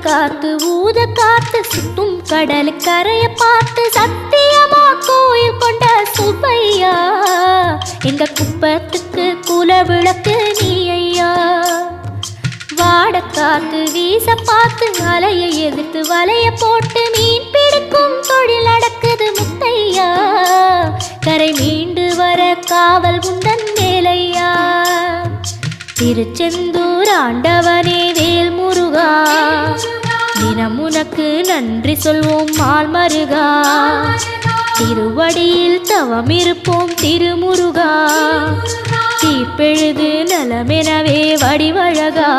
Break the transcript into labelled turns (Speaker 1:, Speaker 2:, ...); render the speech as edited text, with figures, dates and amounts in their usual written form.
Speaker 1: காத்து ஊத காத்து சுத்தும் கடல் கரைய பார்த்து சத்தியமா கோயில் கொண்ட சுப்பையா எங்க குப்பத்துக்கு குல விளக்கு நீ ஐயா. வாட காத்து வீச பார்த்து அலையை எதிர்த்து வலைய போட்டு மீன் பிடிக்கும் தொழில் நடக்குது முத்தையா. கரை மீண்டு வர காவல் உந்தன் வேலையா. திருச்செந்தூர் ஆண்டவனே வேல் முருகா தினம் உனக்கு நன்றி சொல்வோம் மால் மருகா. திருவடியில் தவம் இருப்போம் திருமுருகா தீப்பெழுது நலமெனவே வடிவழகா.